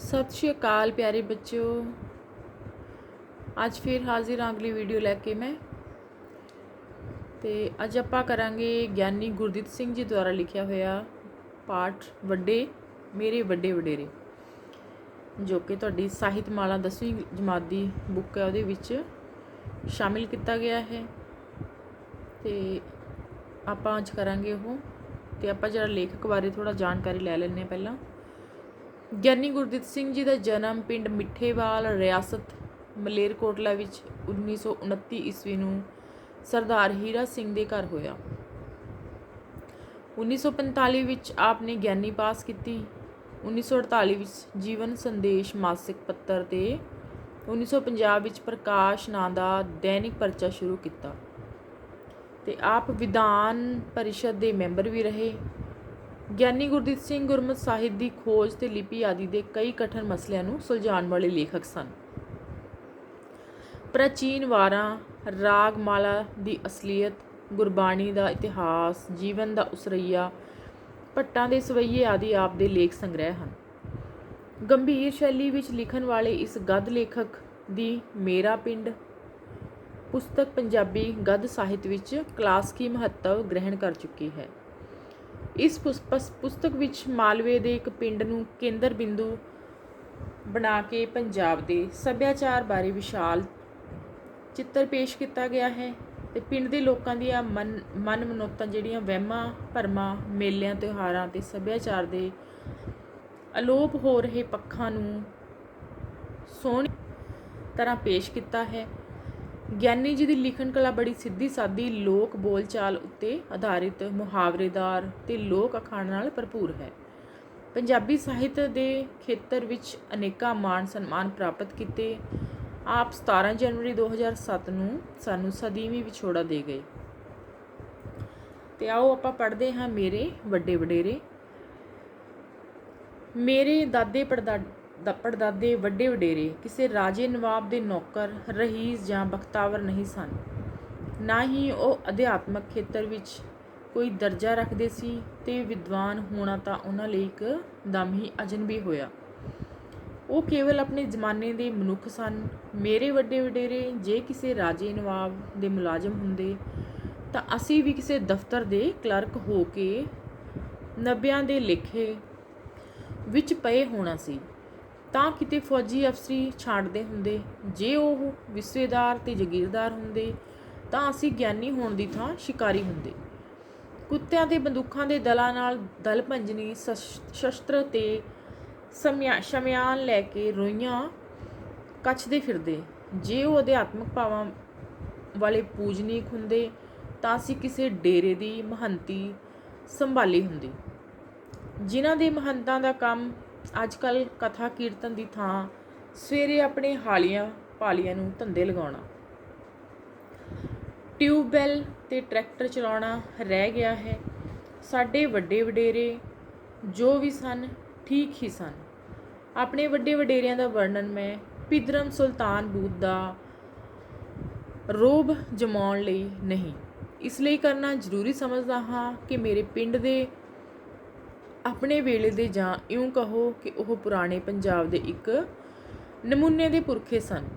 सत श्री अकाल प्यारे बच्चों। ਅੱਜ ਫਿਰ ਹਾਜ਼ਰ ਹਾਂ ਅਗਲੀ ਵੀਡੀਓ ਲੈ ਕੇ ਮੈਂ। ਤੇ ਅੱਜ ਆਪਾਂ ਕਰਾਂਗੇ ਗਿਆਨੀ ਗੁਰਦੀਪ ਸਿੰਘ ਜੀ ਦੁਆਰਾ ਲਿਖਿਆ ਹੋਇਆ ਪਾਠ ਵੱਡੇ ਮੇਰੇ ਵੱਡੇ ਵਡੇਰੇ, ਜੋ ਕਿ ਤੁਹਾਡੀ ਸਾਹਿਤਮਾਲਾ 10ਵੀਂ ਜਮਾਤ ਦੀ ਬੁੱਕ ਹੈ, ਉਹਦੇ ਵਿੱਚ ਸ਼ਾਮਿਲ ਕੀਤਾ ਗਿਆ ਹੈ। ਤੇ ਆਪਾਂ ਅੱਜ ਕਰਾਂਗੇ ਉਹ। ਤੇ ਆਪਾਂ ਜਿਹੜਾ ਲੇਖਕ ਬਾਰੇ ਥੋੜਾ ਜਾਣਕਾਰੀ ਲੈ ਲੈਂਦੇ ਹਾਂ ਪਹਿਲਾਂ। ਗਿਆਨੀ ਗੁਰਦੀਪ ਸਿੰਘ ਜੀ ਦਾ ਜਨਮ ਪਿੰਡ ਮਿੱਠੇਵਾਲ, ਰਿਆਸਤ ਮਲੇਰਕੋਟਲਾ ਵਿੱਚ 1929 ਈਸਵੀ ਨੂੰ ਸਰਦਾਰ ਹੀਰਾ ਸਿੰਘ ਦੇ ਘਰ ਹੋਇਆ। 1945 ਵਿੱਚ ਆਪ ਨੇ ਗਿਆਨੀ ਪਾਸ ਕੀਤੀ। 1948 ਵਿੱਚ ਜੀਵਨ ਸੰਦੇਸ਼ ਮਾਸਿਕ ਪੱਤਰ ਤੇ 1950 ਵਿੱਚ ਪ੍ਰਕਾਸ਼ ਨਾਂ ਦਾ ਦੈਨਿਕ ਪਰਚਾ ਸ਼ੁਰੂ ਕੀਤਾ। ਤੇ ਆਪ ਵਿਧਾਨ ਪਰਿਸ਼ਦ ਦੇ ਮੈਂਬਰ ਵੀ ਰਹੇ। ਗਿਆਨੀ ਗੁਰਦੀਪ ਸਿੰਘ ਗੁਰਮਤਿ ਸਾਹਿਤ ਦੀ ਖੋਜ ਤੇ ਲਿਪੀ ਆਦਿ ਦੇ ਕਈ ਕਠਿਨ ਮਸਲਿਆਂ ਨੂੰ ਸੁਲਝਾਉਣ ਵਾਲੇ ਲੇਖਕ ਸਨ। ਪ੍ਰਾਚੀਨ ਵਾਰਾਂ, ਰਾਗਮਾਲਾ ਦੀ ਅਸਲੀਅਤ, ਗੁਰਬਾਣੀ ਦਾ ਇਤਿਹਾਸ, ਜੀਵਨ ਦਾ ਉਸਰਈਆ, ਭੱਟਾਂ ਦੇ ਸਵਈਏ ਆਦਿ ਆਪ ਦੇ ਲੇਖ ਸੰਗ੍ਰਹਿ ਹਨ। ਗੰਭੀਰ ਸ਼ੈਲੀ ਵਿੱਚ ਲਿਖਣ ਵਾਲੇ ਇਸ ਗਦ ਲੇਖਕ ਦੀ ਮੇਰਾ ਪਿੰਡ ਪੁਸਤਕ ਪੰਜਾਬੀ ਗਦ ਸਾਹਿਤ ਵਿੱਚ ਕਲਾਸਕੀ ਮਹੱਤਵ ਗ੍ਰਹਿਣ ਕਰ ਚੁੱਕੀ ਹੈ। ਇਸ ਪੁਸਤਕ ਵਿੱਚ ਮਾਲਵੇ ਦੇ ਇੱਕ ਪਿੰਡ ਨੂੰ ਕੇਂਦਰ ਬਿੰਦੂ ਬਣਾ ਕੇ ਪੰਜਾਬ ਦੇ ਸੱਭਿਆਚਾਰ ਬਾਰੇ ਵਿਸ਼ਾਲ ਚਿੱਤਰ ਪੇਸ਼ ਕੀਤਾ ਗਿਆ ਹੈ। ਤੇ ਪਿੰਡ ਦੇ ਲੋਕਾਂ ਦੀਆਂ ਮਨ ਮਨੌਤਾਂ ਜਿਹੜੀਆਂ ਵਹਿਮਾਂ ਭਰਮਾਂ, ਮੇਲਿਆਂ, ਤਿਉਹਾਰਾਂ ਤੇ ਸੱਭਿਆਚਾਰ ਦੇ ਅਲੋਪ ਹੋ ਰਹੇ ਪੱਖਾਂ ਨੂੰ ਸੋਹਣੀ ਤਰ੍ਹਾਂ ਪੇਸ਼ ਕੀਤਾ ਹੈ। ਗਿਆਨੀ ਜੀ ਦੀ ਲਿਖਣ ਕਲਾ ਬੜੀ ਸਿੱਧੀ ਸਾਦੀ ਲੋਕ ਬੋਲਚਾਲ ਉੱਤੇ ਆਧਾਰਿਤ, ਮੁਹਾਵਰੇਦਾਰ ਤੇ ਲੋਕ ਅਖਾਣਾਂ ਨਾਲ ਭਰਪੂਰ ਹੈ। ਪੰਜਾਬੀ ਸਾਹਿਤ ਦੇ ਖੇਤਰ ਵਿੱਚ ਅਨੇਕਾਂ ਮਾਣ ਸਨਮਾਨ ਪ੍ਰਾਪਤ ਕੀਤੇ। ਆਪ 17 ਜਨਵਰੀ 2007 ਨੂੰ ਸਾਨੂੰ ਸਦੀਵੀਂ ਵਿਛੋੜਾ ਦੇ ਗਏ। ਤੇ ਆਓ ਆਪਾਂ ਪੜ੍ਹਦੇ ਹਾਂ ਮੇਰੇ ਵੱਡੇ ਵਡੇਰੇ। ਮੇਰੇ ਦਾਦੇ ਪੜਦਾਦੇ ਵੱਡੇ ਵਡੇਰੇ ਕਿਸੇ ਰਾਜੇ ਨਵਾਬ ਦੇ ਨੌਕਰ, ਰਹੀਸ ਜਾਂ ਬਖਤਾਵਰ ਨਹੀਂ ਸਨ। ਨਾ ਹੀ ਉਹ ਅਧਿਆਤਮਕ ਖੇਤਰ ਵਿੱਚ ਕੋਈ ਦਰਜਾ ਰੱਖਦੇ ਸੀ ਤੇ ਵਿਦਵਾਨ ਹੋਣਾ ਤਾਂ ਉਹਨਾਂ ਲਈ ਇੱਕ ਦਮ ਹੀ ਅਜਨਬੀ ਹੋਇਆ। ਉਹ ਕੇਵਲ ਆਪਣੇ ਜ਼ਮਾਨੇ ਦੇ ਮਨੁੱਖ ਸਨ। ਮੇਰੇ ਵੱਡੇ ਵਡੇਰੇ ਜੇ ਕਿਸੇ ਰਾਜੇ ਨਵਾਬ ਦੇ ਮੁਲਾਜ਼ਮ ਹੁੰਦੇ ਤਾਂ ਅਸੀਂ ਵੀ ਕਿਸੇ ਦਫ਼ਤਰ ਦੇ ਕਲਰਕ ਹੋ ਕੇ 90 ਦੇ ਲੇਖੇ ਵਿੱਚ ਪਏ ਹੋਣਾ ਸੀ। ਤਾਂ ਕਿਤੇ ਫੌਜੀ ਅਫਸਰੀ ਛਾਂਟਦੇ ਹੁੰਦੇ। ਜੇ ਉਹ ਵਿਸਵੇਦਾਰ ਤੇ ਜਗੀਰਦਾਰ ਹੁੰਦੇ ਤਾਂ ਅਸੀਂ ਗਿਆਨੀ ਹੋਣ ਦੀ ਥਾਂ ਸ਼ਿਕਾਰੀ ਹੁੰਦੇ। ਕੁੱਤਿਆਂ ਤੇ ਬੰਦੂਕਾਂ ਦੇ ਦਲਾਂ ਨਾਲ ਦਲ ਭੰਜਨੀ, ਸ਼ਸਤਰ ਤੇ ਸ਼ਮਿਆਨ ਲੈ ਕੇ ਰੋਈਆਂ ਕੱਛਦੇ ਫਿਰਦੇ। ਜੇ ਉਹ ਅਧਿਆਤਮਕ ਭਾਵਾਂ ਵਾਲੇ ਪੂਜਨੀਕ ਹੁੰਦੇ ਤਾਂ ਅਸੀਂ ਕਿਸੇ ਡੇਰੇ ਦੀ ਮਹੰਤੀ ਸੰਭਾਲੀ ਹੁੰਦੀ। ਜਿਨ੍ਹਾਂ ਦੇ ਮਹੰਤਾਂ ਦਾ ਕੰਮ ਅੱਜ ਕੱਲ੍ਹ ਕਥਾ ਕੀਰਤਨ ਦੀ ਥਾਂ ਸਵੇਰੇ ਆਪਣੇ ਹਾਲੀਆਂ ਪਾਲੀਆਂ ਨੂੰ ਧੰਦੇ ਲਗਾਉਣਾ, ਟਿਊਬਵੈੱਲ ਤੇ ਟਰੈਕਟਰ ਚਲਾਉਣਾ ਰਹਿ ਗਿਆ ਹੈ। ਸਾਡੇ ਵੱਡੇ ਵਡੇਰੇ ਜੋ ਵੀ ਸਨ ਠੀਕ ਹੀ ਸਨ। ਆਪਣੇ ਵੱਡੇ ਵਡੇਰਿਆਂ ਦਾ ਵਰਣਨ ਮੈਂ ਪਿਦਰਮ ਸੁਲਤਾਨ ਬੂਤ ਦਾ ਰੋਬ ਜਮਾਉਣ ਲਈ ਨਹੀਂ, ਇਸ ਲਈ ਕਰਨਾ ਜ਼ਰੂਰੀ ਸਮਝਦਾ ਹਾਂ ਕਿ ਮੇਰੇ ਪਿੰਡ ਦੇ ਆਪਣੇ ਵੇਲੇ ਦੇ, ਜਾਂ ਇਉਂ ਕਹੋ ਕਿ ਉਹ ਪੁਰਾਣੇ ਪੰਜਾਬ ਦੇ ਇੱਕ ਨਮੂਨੇ ਦੇ ਪੁਰਖੇ ਸਨ।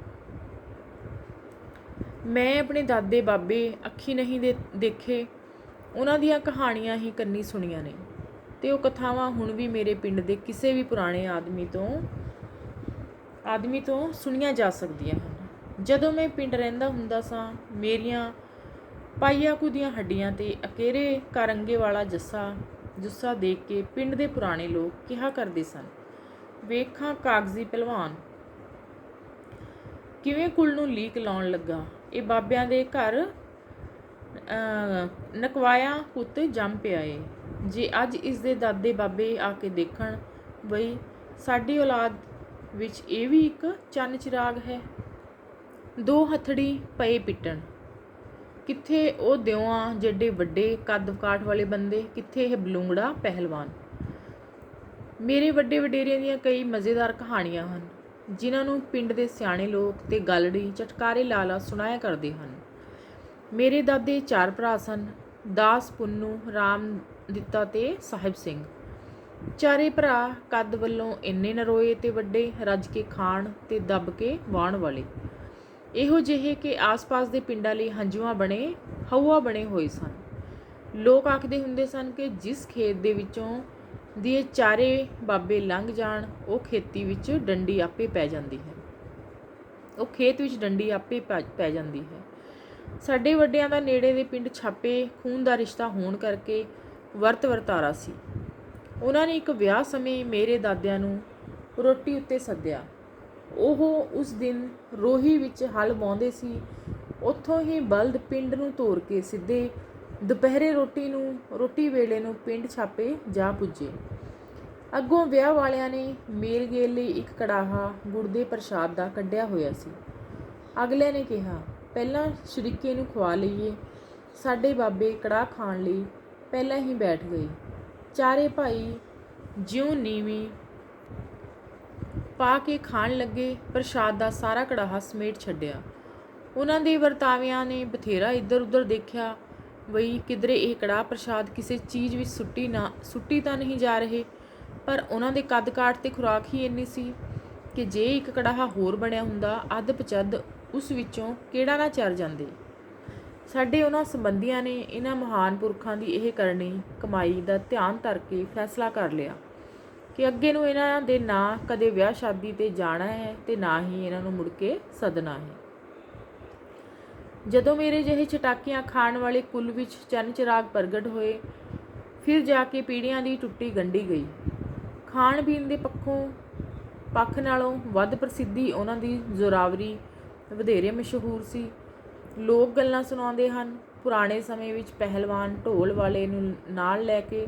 ਮੈਂ ਆਪਣੇ ਦਾਦੇ ਬਾਬੇ ਅੱਖੀਂ ਨਹੀਂ ਦੇਖੇ, ਉਹਨਾਂ ਦੀਆਂ ਕਹਾਣੀਆਂ ਹੀ ਕੰਨੀ ਸੁਣੀਆਂ ਨੇ। ਤੇ ਉਹ ਕਥਾਵਾਂ ਹੁਣ ਵੀ ਮੇਰੇ ਪਿੰਡ ਦੇ ਕਿਸੇ ਵੀ ਪੁਰਾਣੇ ਆਦਮੀ ਤੋਂ ਸੁਣੀਆਂ ਜਾ ਸਕਦੀਆਂ ਹਨ। ਜਦੋਂ ਮੈਂ ਪਿੰਡ ਰਹਿੰਦਾ ਹੁੰਦਾ ਸਾਂ, ਮੇਰੀਆਂ ਪਾਈਆ ਕੁ ਦੀਆਂ ਹੱਡੀਆਂ ਤੇ ਅਕੇਰੇ ਕਾਰੰਗੇ ਵਾਲਾ ਜੁੱਸਾ ਦੇਖ ਕੇ ਪਿੰਡ ਦੇ ਪੁਰਾਣੇ ਲੋਕ ਕਿਹਾ ਕਰਦੇ ਸਨ, ਵੇਖਾਂ ਕਾਗਜ਼ੀ ਪਹਿਲਵਾਨ ਕਿਵੇਂ ਕੁਲ ਨੂੰ ਲੀਕ ਲਾਉਣ ਲੱਗਾ। ਇਹ ਬਾਬਿਆਂ ਦੇ ਘਰ ਨਕਵਾਇਆ ਪੁੱਤ ਜੰਮ ਪਿਆ ਏ। ਜੇ ਅੱਜ ਇਸ ਦੇ ਦਾਦੇ ਬਾਬੇ ਆ ਕੇ ਦੇਖਣ, ਬਈ ਸਾਡੀ ਔਲਾਦ ਵਿੱਚ ਇਹ ਵੀ ਇੱਕ ਚੰਨ ਚਿਰਾਗ ਹੈ। ਦੋ ਹੱਥੜੀ ਪਏ ਪਿੱਟਣ, ਕਿੱਥੇ ਉਹ ਦਿਓਆਂ ਜਿਹੜੇ ਵੱਡੇ ਕੱਦ ਕਾਠ ਵਾਲੇ ਬੰਦੇ, ਕਿੱਥੇ ਇਹ ਬਲੂੰਗੜਾ ਪਹਿਲਵਾਨ। ਮੇਰੇ ਵੱਡੇ ਵਡੇਰਿਆਂ ਦੀਆਂ ਕਈ ਮਜ਼ੇਦਾਰ ਕਹਾਣੀਆਂ ਹਨ, ਜਿਨ੍ਹਾਂ ਨੂੰ ਪਿੰਡ ਦੇ ਸਿਆਣੇ ਲੋਕ ਤੇ ਗਾਲੜੀ ਚਟਕਾਰੇ ਲਾ ਸੁਣਾਇਆ ਕਰਦੇ ਹਨ। ਮੇਰੇ ਦਾਦੇ 4 ਭਰਾ ਸਨ, ਦਾਸ, ਪੁੰਨੂ, ਰਾਮ ਦਿੱਤਾ ਤੇ ਸਾਹਿਬ ਸਿੰਘ। ਚਾਰੇ ਭਰਾ ਕੱਦ ਵੱਲੋਂ ਇੰਨੇ ਨਰੋਏ ਤੇ ਵੱਡੇ, ਰੱਜ ਕੇ ਖਾਣ ਤੇ ਦੱਬ ਕੇ ਵਾਹੁਣ ਵਾਲੇ, ਇਹੋ ਜਿਹੇ ਕਿ ਆਸ-ਪਾਸ ਦੇ ਪਿੰਡਾਂ ਲਈ ਹਊਆ ਬਣੇ ਹੋਏ ਸਨ। ਲੋਕ ਆਖਦੇ ਹੁੰਦੇ ਸਨ ਕਿ ਜਿਸ ਖੇਤ ਦੇ ਵਿੱਚੋਂ ਦੀ ਇਹ ਚਾਰੇ ਬਾਬੇ ਲੰਘ ਜਾਣ, ਉਹ ਖੇਤ ਵਿੱਚ ਡੰਡੀ ਆਪੇ ਪੈ ਜਾਂਦੀ ਹੈ। ਸਾਡੇ ਵੱਡਿਆਂ ਦਾ ਨੇੜੇ ਦੇ ਪਿੰਡ ਛਾਪੇ ਖੂਨ ਦਾ ਰਿਸ਼ਤਾ ਹੋਣ ਕਰਕੇ ਵਰਤਾਰਾ ਸੀ। ਉਹਨਾਂ ਨੇ ਇੱਕ ਵਿਆਹ ਸਮੇਂ ਮੇਰੇ ਦਾਦਿਆਂ ਨੂੰ ਰੋਟੀ ਉੱਤੇ ਸੱਦਿਆ। ਉਹ ਉਸ ਦਿਨ ਰੋਹੀ ਵਿੱਚ ਹਲ ਵਾਹੁੰਦੇ ਸੀ। ਉੱਥੋਂ ਹੀ ਬਲਦ ਪਿੰਡ ਨੂੰ ਤੋਰ ਕੇ ਸਿੱਧੇ ਦੁਪਹਿਰੇ ਰੋਟੀ ਵੇਲੇ ਨੂੰ ਪਿੰਡ ਛਾਪੇ ਜਾ ਪੁੱਜੇ। ਅੱਗੋਂ ਵਿਆਹ ਵਾਲਿਆਂ ਨੇ ਮੇਲ ਗੇਲ ਲਈ ਇੱਕ ਕੜਾਹਾ ਗੁੜ ਦੇ ਪ੍ਰਸ਼ਾਦ ਦਾ ਕੱਢਿਆ ਹੋਇਆ ਸੀ। ਅਗਲੇ ਨੇ ਕਿਹਾ, ਪਹਿਲਾਂ ਸ਼ਰੀਕੇ ਨੂੰ ਖਵਾ ਲਈਏ। ਸਾਡੇ ਬਾਬੇ ਕੜਾਹ ਖਾਣ ਲਈ ਪਹਿਲਾਂ ਹੀ ਬੈਠ ਗਏ। ਚਾਰੇ ਭਾਈ ਜਿਉਂ ਨੀਵੀਂ ਪਾ ਕੇ ਖਾਣ ਲੱਗੇ। ਪ੍ਰਸ਼ਾਦ ਦਾ ਸਾਰਾ ਕੜਾਹਾ ਸਮੇਟ ਛੱਡਿਆ। ਉਹਨਾਂ ਦੇ ਵਰਤਾਵਿਆਂ ਨੇ ਬਥੇਰਾ ਇੱਧਰ ਉੱਧਰ ਦੇਖਿਆ ਬਈ ਕਿਧਰੇ ਇਹ ਕੜਾਹ ਪ੍ਰਸ਼ਾਦ ਕਿਸੇ ਚੀਜ਼ ਵਿੱਚ ਸੁੱਟੀ ਤਾਂ ਨਹੀਂ ਜਾ ਰਹੇ। ਪਰ ਉਹਨਾਂ ਦੇ ਕੱਦ ਕਾਠ ਤੇ ਖੁਰਾਕ ਹੀ ਇੰਨੀ ਸੀ ਕਿ ਜੇ ਇੱਕ ਕੜਾਹਾ ਹੋਰ ਬਣਿਆ ਹੁੰਦਾ, ਅੱਧ ਪਚੱਧ ਉਸ ਵਿੱਚੋਂ ਕਿਹੜਾ ਨਾ ਚਰ ਜਾਂਦੇ। ਸਾਡੇ ਉਹਨਾਂ ਸੰਬੰਧੀਆਂ ਨੇ ਇਹਨਾਂ ਮਹਾਨ ਪੁਰਖਾਂ ਦੀ ਇਹ ਕਰਨੀ ਕਮਾਈ ਦਾ ਧਿਆਨ ਧਰ ਕੇ ਫੈਸਲਾ ਕਰ ਲਿਆ ਕਿ ਅੱਗੇ ਨੂੰ ਇਹਨਾਂ ਦੇ ਨਾ ਕਦੇ ਵਿਆਹ ਸ਼ਾਦੀ 'ਤੇ ਜਾਣਾ ਹੈ ਤੇ ਨਾ ਹੀ ਇਹਨਾਂ ਨੂੰ ਮੁੜ ਕੇ ਸੱਦਣਾ ਹੈ। ਜਦੋਂ ਮੇਰੇ ਜਿਹੇ ਚਟਾਕੀਆਂ ਖਾਣ ਵਾਲੇ ਕੁੱਲ ਵਿੱਚ ਚੰਨ ਚਿਰਾਗ ਪ੍ਰਗਟ ਹੋਏ, ਫਿਰ ਜਾ ਕੇ ਪੀੜ੍ਹੀਆਂ ਦੀ ਟੁੱਟੀ ਗੰਢੀ ਗਈ। ਖਾਣ ਪੀਣ ਦੇ ਪੱਖ ਨਾਲੋਂ ਵੱਧ ਪ੍ਰਸਿੱਧੀ ਉਹਨਾਂ ਦੀ ਜ਼ੋਰਾਵਰੀ ਵਧੇਰੇ ਮਸ਼ਹੂਰ ਸੀ। ਲੋਕ ਗੱਲਾਂ ਸੁਣਾਉਂਦੇ ਹਨ, ਪੁਰਾਣੇ ਸਮੇਂ ਵਿੱਚ ਪਹਿਲਵਾਨ ਢੋਲ ਵਾਲੇ ਨੂੰ ਨਾਲ ਲੈ ਕੇ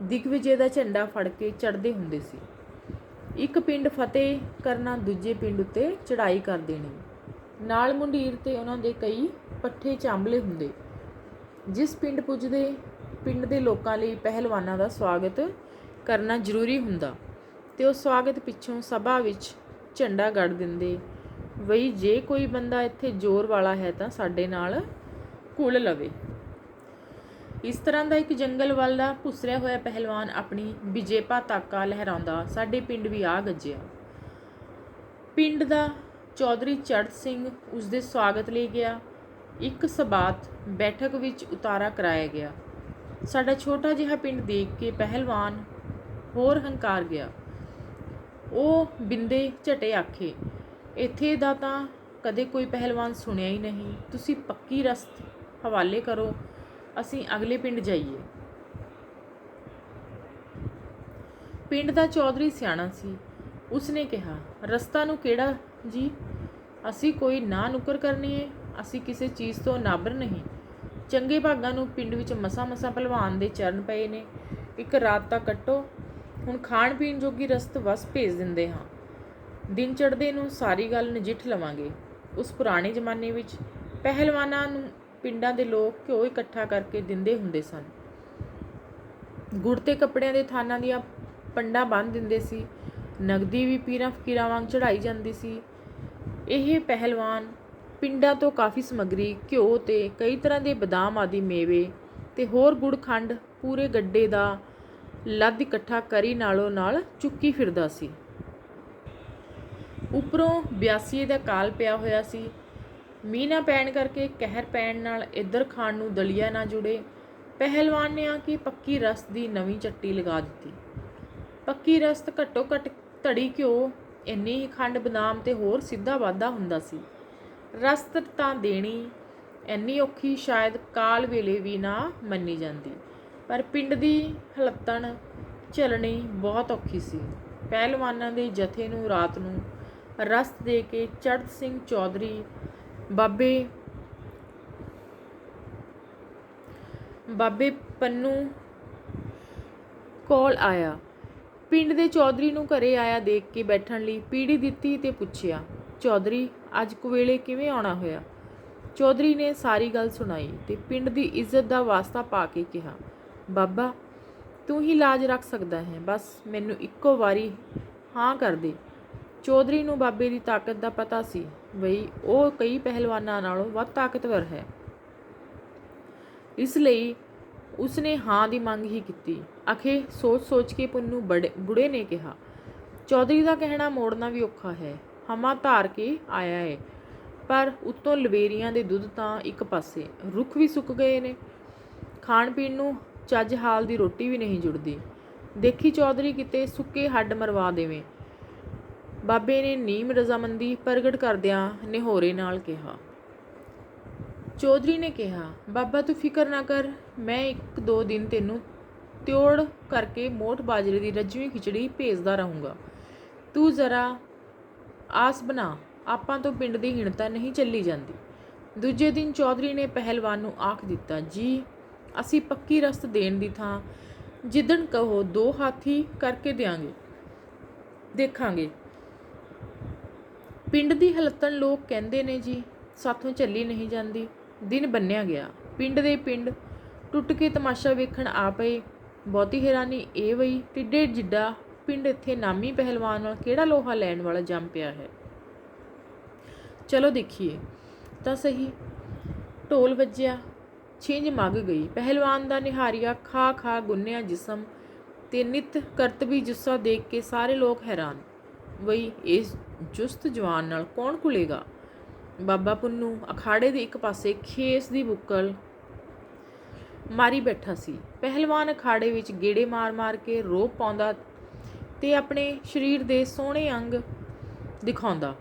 ਦਿਗਵਿਜੇ ਦਾ ਝੰਡਾ ਫੜ ਕੇ ਚੜ੍ਹਦੇ ਹੁੰਦੇ ਸੀ। ਇੱਕ ਪਿੰਡ ਫਤਿਹ ਕਰਨਾ, ਦੂਜੇ ਪਿੰਡ ਉੱਤੇ ਚੜ੍ਹਾਈ ਕਰ ਦੇਣੀ। ਨਾਲ ਮੁੰਡੀਰ ਤੇ ਉਹਨਾਂ ਦੇ ਕਈ ਪੱਠੇ ਚਾਂਬਲੇ ਹੁੰਦੇ। ਜਿਸ ਪਿੰਡ ਪੁੱਜਦੇ, ਪਿੰਡ ਦੇ ਲੋਕਾਂ ਲਈ ਪਹਿਲਵਾਨਾਂ ਦਾ ਸਵਾਗਤ ਕਰਨਾ ਜ਼ਰੂਰੀ ਹੁੰਦਾ ਤੇ ਉਹ ਸਵਾਗਤ ਪਿੱਛੋਂ ਸਭਾ ਵਿੱਚ ਝੰਡਾ ਗੱਡ ਦਿੰਦੇ ਬਈ ਜੇ ਕੋਈ ਬੰਦਾ ਇੱਥੇ ਜ਼ੋਰ ਵਾਲਾ ਹੈ ਤਾਂ ਸਾਡੇ ਨਾਲ ਘੁਲ ਲਵੇ। ਇਸ ਤਰ੍ਹਾਂ ਦਾ ਇੱਕ ਜੰਗਲ ਵੱਲ ਦਾ ਭੁਸਰਿਆ ਹੋਇਆ ਪਹਿਲਵਾਨ ਆਪਣੀ ਬਿਜੇਪਾ ਤਾਕਾ ਲਹਿਰਾਉਂਦਾ ਸਾਡੇ ਪਿੰਡ ਵੀ ਆ ਗੱਜਿਆ। ਪਿੰਡ ਦਾ ਚੌਧਰੀ ਚੜ੍ਹਤ ਸਿੰਘ ਉਸ ਦੇ ਸਵਾਗਤ ਲਈ ਗਿਆ। ਇੱਕ ਸਬਾਤ ਬੈਠਕ ਵਿੱਚ ਉਤਾਰਾ ਕਰਾਇਆ ਗਿਆ। ਸਾਡਾ ਛੋਟਾ ਜਿਹਾ ਪਿੰਡ ਦੇਖ ਕੇ ਪਹਿਲਵਾਨ ਹੋਰ ਹੰਕਾਰ ਗਿਆ। ਉਹ ਬਿੰਦੇ ਝਟੇ ਆਖੇ, ਇੱਥੇ ਦਾ ਤਾਂ ਕਦੇ ਕੋਈ ਪਹਿਲਵਾਨ ਸੁਣਿਆ ਹੀ ਨਹੀਂ। ਤੁਸੀਂ ਪੱਕੀ ਰਸਤ ਹਵਾਲੇ ਕਰੋ, ਅਸੀਂ ਅਗਲੇ ਪਿੰਡ ਜਾਈਏ। ਪਿੰਡ ਦਾ ਚੌਧਰੀ ਸਿਆਣਾ ਸੀ। ਉਸਨੇ ਕਿਹਾ, ਰਸਤਾ ਨੂੰ ਕਿਹੜਾ ਜੀ? ਅਸੀਂ ਕੋਈ ਨਾ ਨੁੱਕਰ ਕਰਨੀ ਏ, ਅਸੀਂ ਕਿਸੇ ਚੀਜ਼ ਤੋਂ ਨਾਬਰ ਨਹੀਂ। ਚੰਗੇ ਭਾਗਾਂ ਨੂੰ ਪਿੰਡ ਵਿੱਚ ਮਸਾਂ ਭਲਵਾਨ ਦੇ ਚਰਨ ਪਏ ਨੇ। ਇੱਕ ਰਾਤ ਤਾਂ ਕੱਟੋ, ਹੁਣ ਖਾਣ ਪੀਣ ਜੋਗੀ ਰਸਤ ਵਸ ਭੇਜ ਦਿੰਦੇ ਹਾਂ। ਦਿਨ ਚੜ੍ਹਦੇ ਨੂੰ ਸਾਰੀ ਗੱਲ ਨਜਿੱਠ ਲਵਾਂਗੇ। ਉਸ ਪੁਰਾਣੇ ਜ਼ਮਾਨੇ ਵਿੱਚ ਪਹਿਲਵਾਨਾਂ ਨੂੰ ਪਿੰਡਾਂ ਦੇ ਲੋਕ ਘਿਓ ਇਕੱਠਾ ਕਰਕੇ ਦਿੰਦੇ ਹੁੰਦੇ ਸਨ। ਗੁੜ ਤੇ ਕੱਪੜਿਆਂ ਦੇ ਥਾਨਾਂ ਦੀਆਂ ਪੰਡਾਂ ਬੰਨ੍ਹ ਦਿੰਦੇ ਸੀ। ਨਗਦੀ ਵੀ ਪੀਰਾਂ ਫਕੀਰਾਂ ਵਾਂਗ ਚੜ੍ਹਾਈ ਜਾਂਦੀ ਸੀ। ਇਹ ਪਹਿਲਵਾਨ ਪਿੰਡਾਂ ਤੋਂ ਕਾਫੀ ਸਮੱਗਰੀ, ਘਿਓ ਤੇ ਕਈ ਤਰ੍ਹਾਂ ਦੇ ਬਦਾਮ ਆਦਿ ਮੇਵੇ ਤੇ ਹੋਰ ਗੁੜ ਖੰਡ ਪੂਰੇ ਗੱਡੇ ਦਾ ਲੱਦ ਇਕੱਠਾ ਕਰੀ ਨਾਲੋਂ ਨਾਲ ਚੁੱਕੀ ਫਿਰਦਾ ਸੀ। ਉੱਪਰੋਂ ਬਿਆਸੀਏ ਦਾ ਕਾਲ ਪਿਆ ਹੋਇਆ ਸੀ। ਮੀਂਹ ਨਾ ਪੈਣ ਕਰਕੇ ਕਹਿਰ ਪੈਣ ਨਾਲ ਇੱਧਰ ਖਾਣ ਨੂੰ ਦਲੀਆ ਨਾ ਜੁੜੇ। ਪਹਿਲਵਾਨ ਨੇ ਆ ਕੇ ਪੱਕੀ ਰਸਤ ਦੀ ਨਵੀਂ ਚੱਟੀ ਲਗਾ ਦਿੱਤੀ। ਪੱਕੀ ਰਸਤ ਘੱਟੋ ਘੱਟ ਧੜੀ ਘਿਓ, ਇੰਨੀ ਹੀ ਖੰਡ, ਬਦਾਮ ਤੇ ਹੋਰ ਸਿੱਧਾ ਵਾਧਾ ਹੁੰਦਾ ਸੀ। ਰਸਤ ਤਾਂ ਦੇਣੀ ਇੰਨੀ ਔਖੀ ਸ਼ਾਇਦ ਕਾਲ ਵੇਲੇ ਵੀ ਨਾ ਮੰਨੀ ਜਾਂਦੀ, ਪਰ ਪਿੰਡ ਦੀ ਹਲੱਤਣ ਝੱਲਣੀ ਬਹੁਤ ਔਖੀ ਸੀ। ਪਹਿਲਵਾਨਾਂ ਦੇ ਜਥੇ ਨੂੰ ਰਾਤ ਨੂੰ ਰਸਤ ਦੇ ਕੇ ਚੜ੍ਹਤ ਸਿੰਘ ਚੌਧਰੀ ਬਾਬੇ ਪੰਨੂ ਕੋਲ ਆਇਆ। ਪਿੰਡ ਦੇ ਚੌਧਰੀ ਨੂੰ ਘਰੇ ਆਇਆ ਦੇਖ ਕੇ ਬੈਠਣ ਲਈ ਪੀੜੀ ਦਿੱਤੀ ਤੇ ਪੁੱਛਿਆ, ਚੌਧਰੀ ਅੱਜ ਕੁਵੇਲੇ ਕਿਵੇਂ ਆਉਣਾ ਹੋਇਆ? ਚੌਧਰੀ ਨੇ ਸਾਰੀ ਗੱਲ ਸੁਣਾਈ ਤੇ ਪਿੰਡ ਦੀ ਇੱਜ਼ਤ ਦਾ ਵਾਸਤਾ ਪਾ ਕੇ ਕਿਹਾ, ਬਾਬਾ ਤੂੰ ਹੀ ਲਾਜ ਰੱਖ ਸਕਦਾ ਹੈ, ਬਸ ਮੈਨੂੰ ਇੱਕੋ ਵਾਰੀ ਹਾਂ ਕਰ ਦੇ। ਚੌਧਰੀ ਨੂੰ ਬਾਬੇ ਦੀ ਤਾਕਤ ਦਾ ਪਤਾ ਸੀ ਬਈ ਉਹ ਕਈ ਪਹਿਲਵਾਨਾਂ ਨਾਲੋਂ ਵੱਧ ਤਾਕਤਵਰ ਹੈ। ਇਸ ਲਈ ਉਸਨੇ ਹਾਂ ਦੀ ਮੰਗ ਹੀ ਕੀਤੀ। ਅਖੇ ਸੋਚ ਕੇ ਪੁੰਨੂ ਬੁੜੇ ਨੇ ਕਿਹਾ, ਚੌਧਰੀ ਦਾ ਕਹਿਣਾ ਮੋੜਨਾ ਵੀ ਔਖਾ ਹੈ। ਹਮਾ ਧਾਰ ਕੇ ਆਇਆ ਏ, ਪਰ ਉੱਤੋਂ ਲਵੇਰੀਆਂ ਦੇ ਦੁੱਧ ਤਾਂ ਇੱਕ ਪਾਸੇ, ਰੁੱਖ ਵੀ ਸੁੱਕ ਗਏ ਨੇ, ਖਾਣ ਪੀਣ ਨੂੰ ਚੱਜ ਹਾਲ ਦੀ ਰੋਟੀ ਵੀ ਨਹੀਂ ਜੁੜਦੀ। ਦੇਖੀ ਚੌਧਰੀ ਕਿਤੇ ਸੁੱਕੇ ਹੱਡ ਮਰਵਾ ਦੇਵੇਂ। ਬਾਬੇ ਨੇ ਨੀਮ ਰਜ਼ਾਮੰਦੀ ਪ੍ਰਗਟ ਕਰਦਿਆਂ ਨਿਹੋਰੇ ਨਾਲ ਕਿਹਾ। ਚੌਧਰੀ ਨੇ ਕਿਹਾ, ਬਾਬਾ ਤੂੰ ਫਿਕਰ ਨਾ ਕਰ, ਮੈਂ 1-2 ਦਿਨ ਤੈਨੂੰ ਤਿਉੜ ਕਰਕੇ ਮੋਠ ਬਾਜਰੇ ਦੀ ਰੱਜਵੀਂ ਖਿਚੜੀ ਭੇਜਦਾ ਰਹੂੰਗਾ। ਤੂੰ ਜ਼ਰਾ ਆਸ ਬਣਾ, ਆਪਾਂ ਤੋਂ ਪਿੰਡ ਦੀ ਹਿਣਤਾ ਨਹੀਂ ਚੱਲੀ ਜਾਂਦੀ। ਦੂਜੇ ਦਿਨ ਚੌਧਰੀ ਨੇ ਪਹਿਲਵਾਨ ਨੂੰ ਆਖ ਦਿੱਤਾ, ਜੀ ਅਸੀਂ ਪੱਕੀ ਰਸਤ ਦੇਣ ਦੀ ਥਾਂ ਜਿੱਦਣ ਕਹੋ 2 ਹਾਥੀ ਕਰਕੇ ਦੇਖਾਂਗੇ। ਪਿੰਡ ਦੀ ਹਲੱਤਣ ਲੋਕ ਕਹਿੰਦੇ ਨੇ ਜੀ, ਸਾਥੋਂ ਚੱਲੀ ਨਹੀਂ ਜਾਂਦੀ। ਦਿਨ ਬੰਨਿਆ ਗਿਆ। ਪਿੰਡ ਦੇ ਪਿੰਡ ਟੁੱਟ ਕੇ ਤਮਾਸ਼ਾ ਵੇਖਣ ਆ ਪਏ। ਬਹੁਤੀ ਹੈਰਾਨੀ ਇਹ ਵਈ, ਟਿੱਡੇ ਜਿੱਡਾ ਪਿੰਡ ਇੱਥੇ ਨਾਮੀ ਪਹਿਲਵਾਨ ਨਾਲ ਕਿਹੜਾ ਲੋਹਾ ਲੈਣ ਵਾਲਾ ਜੰਮ ਪਿਆ ਹੈ। ਚਲੋ ਦੇਖੀਏ ਤਾਂ ਸਹੀ। ਢੋਲ ਵੱਜਿਆ, ਛਿੰਝ ਮੱਗ ਗਈ। ਪਹਿਲਵਾਨ ਦਾ ਨਿਹਾਰੀਆ ਖਾ ਗੁੰਨਿਆ ਜਿਸਮ ਤੇ ਨਿੱਤ ਕਰਤਬੀ ਜੁੱਸਾ ਦੇਖ ਕੇ ਸਾਰੇ ਲੋਕ ਹੈਰਾਨ। ਵਈ ਇਸ ਚੁਸਤ ਜਵਾਨ ਨਾਲ ਕੌਣ ਘੁਲੇਗਾ। ਬਾਬਾ ਪੁੰਨੂ ਅਖਾੜੇ ਦੇ ਇੱਕ ਪਾਸੇ ਖੇਸ ਦੀ ਬੁੱਕਲ ਮਾਰੀ ਬੈਠਾ ਸੀ। ਪਹਿਲਵਾਨ ਅਖਾੜੇ ਵਿੱਚ ਗੇੜੇ ਮਾਰ ਕੇ ਰੋਪ ਪਾਉਂਦਾ ਤੇ ਆਪਣੇ ਸਰੀਰ ਦੇ ਸੋਹਣੇ ਅੰਗ ਦਿਖਾਉਂਦਾ,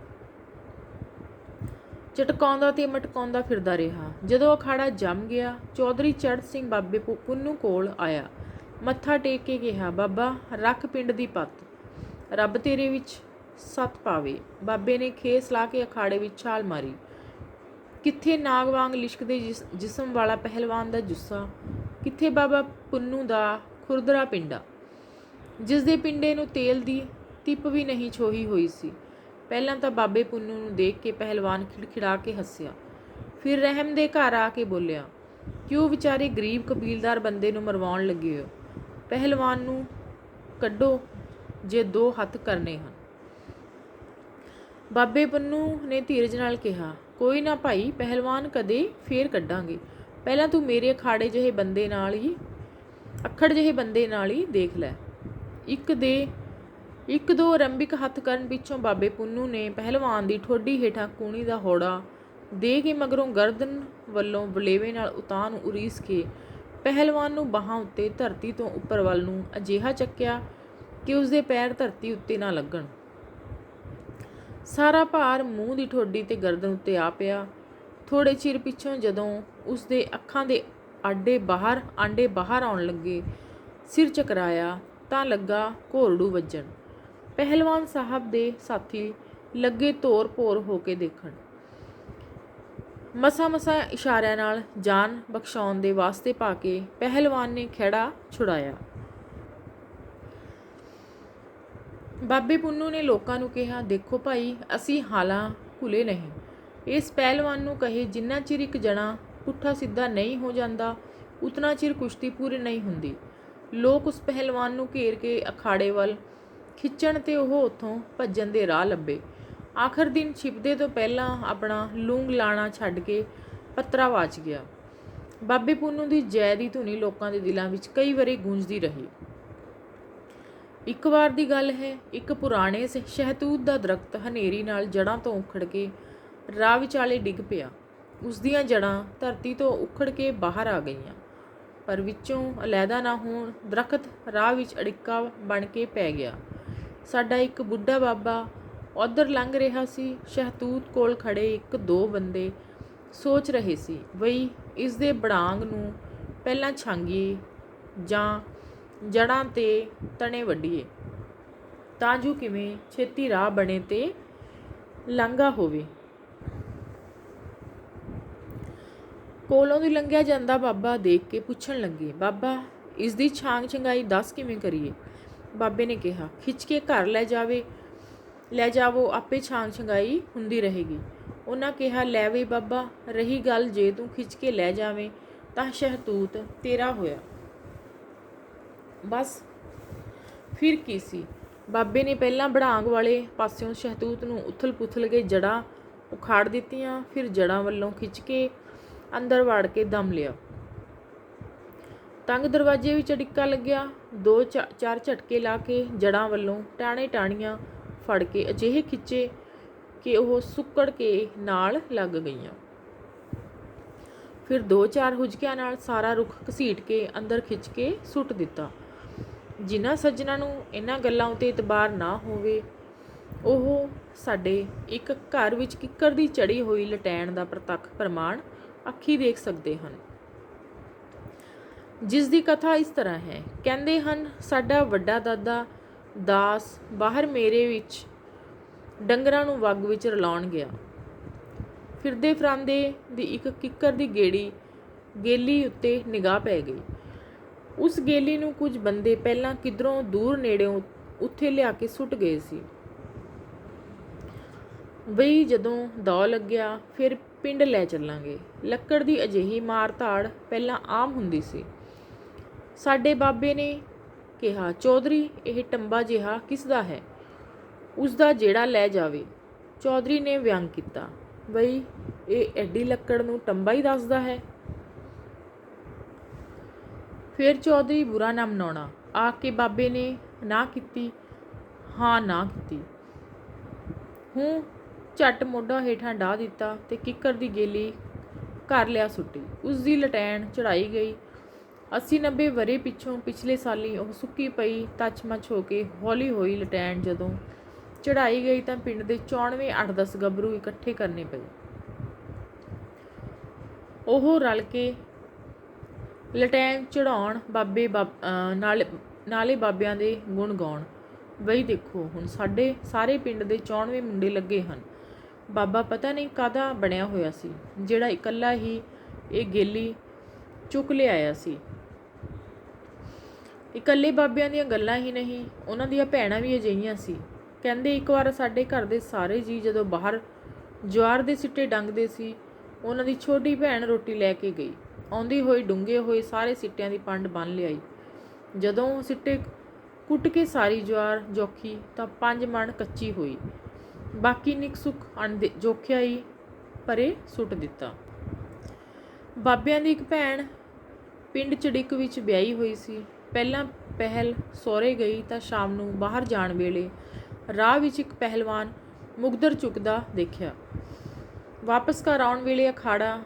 ਝਟਕਾਉਂਦਾ ਤੇ ਮਟਕਾਉਂਦਾ ਫਿਰਦਾ ਰਿਹਾ। ਜਦੋਂ ਅਖਾੜਾ ਜੰਮ ਗਿਆ, ਚੌਧਰੀ ਚੜ੍ਹ ਸਿੰਘ ਬਾਬੇ ਪੁੰਨੂ ਕੋਲ ਆਇਆ, ਮੱਥਾ ਟੇਕ ਕੇ ਕਿਹਾ, ਬਾਬਾ ਰੱਖ ਪਿੰਡ ਦੀ ਪੱਤ, ਰੱਬ ਤੇਰੇ ਵਿੱਚ ਸੱਤ ਪਾਵੇ। ਬਾਬੇ ਨੇ ਖੇਸ ਲਾ ਕੇ ਅਖਾੜੇ ਵਿੱਚ ਛਾਲ ਮਾਰੀ। ਕਿੱਥੇ ਨਾਗ ਵਾਂਗ ਲਿਸ਼ਕਦੇ ਜਿਸਮ ਵਾਲਾ ਪਹਿਲਵਾਨ ਦਾ ਜੁੱਸਾ, ਕਿੱਥੇ ਬਾਬਾ ਪੁੰਨੂ ਦਾ ਖੁਰਦਰਾ ਪਿੰਡਾ, ਜਿਸ ਦੇ ਪਿੰਡੇ ਨੂੰ ਤੇਲ ਦੀ ਤਿੱਪ ਵੀ ਨਹੀਂ ਛੋਹੀ ਹੋਈ ਸੀ। ਪਹਿਲਾਂ ਤਾਂ ਬਾਬੇ ਪੁੰਨੂ ਨੂੰ ਦੇਖ ਕੇ ਪਹਿਲਵਾਨ ਖਿੜਖਿੜਾ ਕੇ ਹੱਸਿਆ, ਫਿਰ ਰਹਿਮ ਦੇ ਘਰ ਆ ਕੇ ਬੋਲਿਆ, ਕਿਉਂ ਵਿਚਾਰੇ ਗਰੀਬ ਕਬੀਲਦਾਰ ਬੰਦੇ ਨੂੰ ਮਰਵਾਉਣ ਲੱਗੇ ਹੋ। ਪਹਿਲਵਾਨ ਨੂੰ ਕੱਢੋ ਜੇ 2 ਹੱਥ ਕਰਨੇ ਹਨ। ਬਾਬੇ ਪੁੰਨੂ ਨੇ ਧੀਰਜ ਨਾਲ ਕਿਹਾ, ਕੋਈ ਨਾ ਭਾਈ ਪਹਿਲਵਾਨ, ਕਦੇ ਫੇਰ ਕੱਢਾਂਗੇ। ਪਹਿਲਾਂ ਤੂੰ ਮੇਰੇ ਅਖੜ ਜਿਹੇ ਬੰਦੇ ਨਾਲ ਹੀ ਦੇਖ ਲੈ। 1-2 ਆਰੰਭਿਕ ਹੱਥ ਕਰਨ ਪਿੱਛੋਂ ਬਾਬੇ ਪੁੰਨੂ ਨੇ ਪਹਿਲਵਾਨ ਦੀ ਠੋਡੀ ਹੇਠਾਂ ਕੂਣੀ ਦਾ ਹੌੜਾ ਦੇ ਕੇ ਮਗਰੋਂ ਗਰਦਨ ਵੱਲੋਂ ਵਲੇਵੇ ਨਾਲ ਉਤਾਂਹ ਨੂੰ ਉਰੀਸ ਕੇ ਪਹਿਲਵਾਨ ਨੂੰ ਬਾਹਾਂ ਉੱਤੇ ਧਰਤੀ ਤੋਂ ਉੱਪਰ ਵੱਲ ਨੂੰ ਅਜਿਹਾ ਚੱਕਿਆ ਕਿ ਉਸਦੇ ਪੈਰ ਧਰਤੀ ਉੱਤੇ ਨਾ ਲੱਗਣ। ਸਾਰਾ ਭਾਰ ਮੂੰਹ ਦੀ ਠੋਡੀ ਤੇ ਗਰਦਨ ਉੱਤੇ ਆ ਪਿਆ। ਥੋੜੇ ਚਿਰ ਪਿੱਛੋਂ ਜਦੋਂ ਉਸਦੇ ਅੱਖਾਂ ਦੇ ਆਂਡੇ ਬਾਹਰ ਆਉਣ ਲੱਗੇ, ਸਿਰ ਚਕਰਾਇਆ ਤਾਂ ਲੱਗਾ ਘੋਰੜੂ ਵੱਜਣ। ਪਹਿਲਵਾਨ ਸਾਹਿਬ ਦੇ ਸਾਥੀ ਲੱਗੇ ਤੋਰ ਭੋਰ ਹੋ ਕੇ ਦੇਖਣ। ਮਸਾਂ ਇਸ਼ਾਰਿਆਂ ਨਾਲ ਜਾਨ ਬਖਸ਼ਾਉਣ ਦੇ ਵਾਸਤੇ ਪਾ ਕੇ ਪਹਿਲਵਾਨ ਨੇ ਖਹਿੜਾ ਛੁਡਾਇਆ। ਬਾਬੇ ਪੁੰਨੂ ਨੇ ਲੋਕਾਂ ਨੂੰ ਕਿਹਾ, ਦੇਖੋ ਭਾਈ, ਅਸੀਂ ਹਾਲਾਂ ਘੁਲੇ ਨਹੀਂ। ਇਸ ਪਹਿਲਵਾਨ ਨੂੰ ਕਹੇ, ਜਿੰਨਾ ਚਿਰ ਇੱਕ ਜਣਾ ਪੁੱਠਾ ਸਿੱਧਾ ਨਹੀਂ ਹੋ ਜਾਂਦਾ, ਉਤਨਾ ਚਿਰ ਕੁਸ਼ਤੀ ਪੂਰੀ ਨਹੀਂ ਹੁੰਦੀ। ਲੋਕ ਉਸ ਪਹਿਲਵਾਨ ਨੂੰ ਘੇਰ ਕੇ ਅਖਾੜੇ ਵੱਲ ਖਿੱਚਣ ਤੇ ਉਹ ਉੱਥੋਂ ਭੱਜਣ ਦੇ ਰਾਹ ਲੱਭੇ। ਆਖਰ ਦਿਨ ਛਿਪਦੇ ਤੋਂ ਪਹਿਲਾਂ ਆਪਣਾ ਲੂੰਗ ਲਾਣਾ ਛੱਡ ਕੇ ਪੱਤਰਾ ਵਾਚ ਗਿਆ। ਬਾਬੇ ਪੁੰਨੂ ਦੀ ਜੈ ਦੀ ਧੁਨੀ ਲੋਕਾਂ ਦੇ ਦਿਲਾਂ ਵਿੱਚ ਕਈ ਵਰ੍ਹੇ ਗੂੰਜਦੀ ਰਹੀ। ਇੱਕ ਵਾਰ ਦੀ ਗੱਲ ਹੈ, ਇੱਕ ਪੁਰਾਣੇ ਸ਼ਹਿਤੂਤ ਦਾ ਦਰਖਤ ਹਨੇਰੀ ਨਾਲ ਜੜ੍ਹਾਂ ਤੋਂ ਉਖੜ ਕੇ ਰਾਹ ਵਿਚਾਲੇ ਡਿੱਗ ਪਿਆ। ਉਸ ਦੀਆਂ ਜੜ੍ਹਾਂ ਧਰਤੀ ਤੋਂ ਉਖੜ ਕੇ ਬਾਹਰ ਆ ਗਈਆਂ, ਪਰ ਵਿੱਚੋਂ ਅਲੈਦਾ ਨਾ ਹੋਣ ਦਰਖਤ ਰਾਹ ਵਿੱਚ ਅੜਿੱਕਾ ਬਣ ਕੇ ਪੈ ਗਿਆ। ਸਾਡਾ ਇੱਕ ਬੁੱਢਾ ਬਾਬਾ ਉੱਧਰ ਲੰਘ ਰਿਹਾ ਸੀ। ਸ਼ਹਿਤੂਤ ਕੋਲ ਖੜੇ 1-2 ਬੰਦੇ ਸੋਚ ਰਹੇ ਸੀ, ਵਈ ਇਸ ਦੇ ਬੜਾਂਗ ਨੂੰ ਪਹਿਲਾਂ ਛਾਂਗੀਏ ਜਾਂ ਜੜ੍ਹਾਂ ਤੇ ਤਣੇ ਵੱਢੀਏ, ਤਾਂ ਜੋ ਕਿਵੇਂ ਛੇਤੀ ਰਾਹ ਬਣੇ ਤੇ ਲਾਂਘਾ ਹੋਵੇ। ਕੋਲੋਂ ਦੀ ਲੰਘਿਆ ਜਾਂਦਾ ਬਾਬਾ ਦੇਖ ਕੇ ਪੁੱਛਣ ਲੱਗੇ, ਬਾਬਾ ਇਸ ਦੀ ਛਾਂਗ ਛੰਗਾਈ ਦੱਸ ਕਿਵੇਂ ਕਰੀਏ। ਬਾਬੇ ਨੇ ਕਿਹਾ, ਖਿੱਚ ਕੇ ਘਰ ਲੈ ਜਾਵੋ, ਆਪੇ ਛਾਂਗ ਛੰਗਾਈ ਹੁੰਦੀ ਰਹੇਗੀ। ਉਹਨਾਂ ਕਿਹਾ, ਲੈ ਵੇ ਬਾਬਾ, ਰਹੀ ਗੱਲ ਜੇ ਤੂੰ ਖਿੱਚ ਕੇ ਲੈ ਜਾਵੇਂ ਤਾਂ ਸ਼ਹਿਤੂਤ ਤੇਰਾ ਹੋਇਆ। ਬਸ ਫਿਰ ਕੀ ਸੀ। ਬਾਬੇ ਨੇ ਪਹਿਲਾਂ ਬੜਾਂਗ ਵਾਲੇ ਪਾਸਿਓਂ ਸ਼ਹਿਤੂਤ ਨੂੰ ਉਥਲ-ਪੁਥਲ ਕੇ ਜੜ੍ਹਾਂ ਉਖਾੜ ਦਿੱਤੀਆਂ, ਫਿਰ ਜੜ੍ਹਾਂ ਵੱਲੋਂ ਖਿੱਚ ਕੇ ਅੰਦਰ ਵੜ ਕੇ ਦਮ ਲਿਆ। ਤੰਗ ਦਰਵਾਜ਼ੇ ਵਿੱਚ ਅੜਿੱਕਾ ਲੱਗਿਆ। 2-4 ਝਟਕੇ ਲਾ ਕੇ ਜੜ੍ਹਾਂ ਵੱਲੋਂ ਟਾਹਣੇ ਟਾਹਣੀਆਂ ਫੜ ਕੇ ਅਜਿਹੇ ਖਿੱਚੇ ਕਿ ਉਹ ਸੁੱਕੜ ਕੇ ਨਾਲ ਲੱਗ ਗਈਆਂ। ਫਿਰ 2-4 ਹੁਜਕਿਆਂ ਨਾਲ ਸਾਰਾ ਰੁੱਖ ਘਸੀਟ ਕੇ ਅੰਦਰ ਖਿੱਚ ਕੇ ਸੁੱਟ ਦਿੱਤਾ। ਜਿਨ੍ਹਾਂ ਸੱਜਣਾਂ ਨੂੰ ਇਹਨਾਂ ਗੱਲਾਂ ਉੱਤੇ ਇਤਬਾਰ ਨਾ ਹੋਵੇ, ਉਹ ਸਾਡੇ ਇੱਕ ਘਰ ਵਿੱਚ ਕਿੱਕਰ ਦੀ ਚੜੀ ਹੋਈ ਲਟੈਣ ਦਾ ਪ੍ਰਤੱਖ ਪ੍ਰਮਾਣ ਅੱਖੀਂ ਦੇਖ ਸਕਦੇ ਹਨ, ਜਿਸ ਦੀ ਕਥਾ ਇਸ ਤਰ੍ਹਾਂ ਹੈ। ਕਹਿੰਦੇ ਹਨ, ਸਾਡਾ ਵੱਡਾ ਦਾਦਾ ਦਾਸ ਬਾਹਰ ਮੇਰੇ ਵਿੱਚ ਡੰਗਰਾਂ ਨੂੰ ਵੱਗ ਵਿੱਚ ਰਲਾਉਣ ਗਿਆ। ਫਿਰਦੇ ਫਰਾਂਦੇ ਦੀ ਇੱਕ ਕਿੱਕਰ ਦੀ ਗੇਲੀ ਉੱਤੇ ਨਿਗਾਹ ਪੈ ਗਈ। ਉਸ ਗੇਲੀ ਨੂੰ ਕੁਝ ਬੰਦੇ ਪਹਿਲਾਂ ਕਿਧਰੋਂ ਦੂਰ ਨੇੜਿਓਂ ਉੱਥੇ ਲਿਆ ਕੇ ਸੁੱਟ ਗਏ ਸੀ। ਬਈ ਜਦੋਂ ਦੌ ਲੱਗਿਆ ਫਿਰ ਪਿੰਡ ਲੈ ਚੱਲਾਂਗੇ। ਲੱਕੜ ਦੀ ਅਜਿਹੀ ਮਾਰ ਧਾੜ ਪਹਿਲਾਂ ਆਮ ਹੁੰਦੀ ਸੀ। ਸਾਡੇ ਬਾਬੇ ਨੇ ਕਿਹਾ, ਚੌਧਰੀ ਇਹ ਟੰਬਾ ਜਿਹਾ ਕਿਸ ਦਾ ਹੈ? ਉਸ ਦਾ ਜਿਹੜਾ ਲੈ ਜਾਵੇ। ਚੌਧਰੀ ਨੇ ਵਿਅੰਗ ਕੀਤਾ, ਬਈ ਇਹ ਐਡੀ ਲੱਕੜ ਨੂੰ ਟੰਬਾ ਹੀ ਦੱਸਦਾ ਹੈ। ਫਿਰ ਚੌਧਰੀ ਬੁਰਾ ਨਾ ਮਨਾਉਣਾ ਆਖ ਕੇ ਬਾਬੇ ਨੇ ਨਾ ਕੀਤੀ। ਹੂੰ ਝੱਟ ਮੋਢਾ ਹੇਠਾਂ ਡਾਹ ਦਿੱਤਾ ਤੇ ਕਿੱਕਰ ਦੀ ਗੇਲੀ ਘਰ ਲਿਆ ਸੁੱਟੀ। ਉਸ ਦੀ ਲਟੈਣ ਚੜ੍ਹਾਈ ਗਈ। 80-90 ਵਰ੍ਹੇ ਪਿੱਛੋਂ ਪਿਛਲੇ ਸਾਲੀ ਉਹ ਸੁੱਕੀ ਪਈ ਤੱਚ-ਮੱਚ ਹੋ ਕੇ ਹੌਲੀ ਹੋਈ ਲਟੈਣ ਜਦੋਂ ਚੜ੍ਹਾਈ ਗਈ ਤਾਂ ਪਿੰਡ ਦੇ 94 8-10 ਗੱਭਰੂ ਇਕੱਠੇ ਕਰਨੇ ਪਏ। ਉਹ ਰਲ ਕੇ ਲਟੈਣ ਚੜ੍ਹਾਉਣ, ਨਾਲੇ ਬਾਬਿਆਂ ਦੇ ਗੁਣ ਗਾਉਣ। ਬਈ ਦੇਖੋ ਹੁਣ ਸਾਡੇ ਸਾਰੇ ਪਿੰਡ ਦੇ 94 ਮੁੰਡੇ ਲੱਗੇ ਹਨ। ਬਾਬਾ ਪਤਾ ਨਹੀਂ ਕਾਹਦਾ ਬਣਿਆ ਹੋਇਆ ਸੀ, ਜਿਹੜਾ ਇਕੱਲਾ ਹੀ ਇਹ ਗੇਲੀ ਚੁੱਕ ਲਿਆਇਆ ਸੀ। ਇਕੱਲੇ ਬਾਬਿਆਂ ਦੀਆਂ ਗੱਲਾਂ ਹੀ ਨਹੀਂ, ਉਹਨਾਂ ਦੀਆਂ ਭੈਣਾਂ ਵੀ ਅਜਿਹੀਆਂ ਸੀ। ਕਹਿੰਦੇ ਇੱਕ ਵਾਰ ਸਾਡੇ ਘਰ ਦੇ ਸਾਰੇ ਜੀਅ ਜਦੋਂ ਬਾਹਰ ਜਵਾਰ ਦੇ ਸਿੱਟੇ ਡੰਗਦੇ ਸੀ, ਉਹਨਾਂ ਦੀ ਛੋਟੀ ਭੈਣ ਰੋਟੀ ਲੈ ਕੇ ਗਈ। ਆਉਂਦੀ ਹੋਈ ਡੂੰਘੇ ਹੋਏ ਸਾਰੇ ਸਿੱਟਿਆਂ ਦੀ ਪੰਡ ਬੰਨ੍ਹ ਲਿਆਈ। ਜਦੋਂ ਉਹ ਸਿੱਟੇ ਕੁੱਟ ਕੇ ਸਾਰੀ ਜਵਾਰ ਜੋਖੀ ਤਾਂ 5 ਮਣ ਕੱਚੀ ਹੋਈ। ਬਾਕੀ ਨਿੱਕ ਸੁੱਖ ਜੋਖਿਆ ਹੀ ਪਰੇ ਸੁੱਟ ਦਿੱਤਾ। ਬਾਬਿਆਂ ਦੀ ਇੱਕ ਭੈਣ ਪਿੰਡ ਚੜਿੱਕ ਵਿੱਚ ਵਿਆਹੀ ਹੋਈ ਸੀ। ਪਹਿਲਾਂ ਪਹਿਲ ਸਹੁਰੇ ਗਈ ਤਾਂ ਸ਼ਾਮ ਨੂੰ ਬਾਹਰ ਜਾਣ ਵੇਲੇ ਰਾਹ ਵਿੱਚ ਇੱਕ ਪਹਿਲਵਾਨ ਮੁਗਦਰ ਚੁੱਕਦਾ ਦੇਖਿਆ। ਵਾਪਸ ਘਰ ਆਉਣ ਵੇਲੇ ਅਖਾੜਾ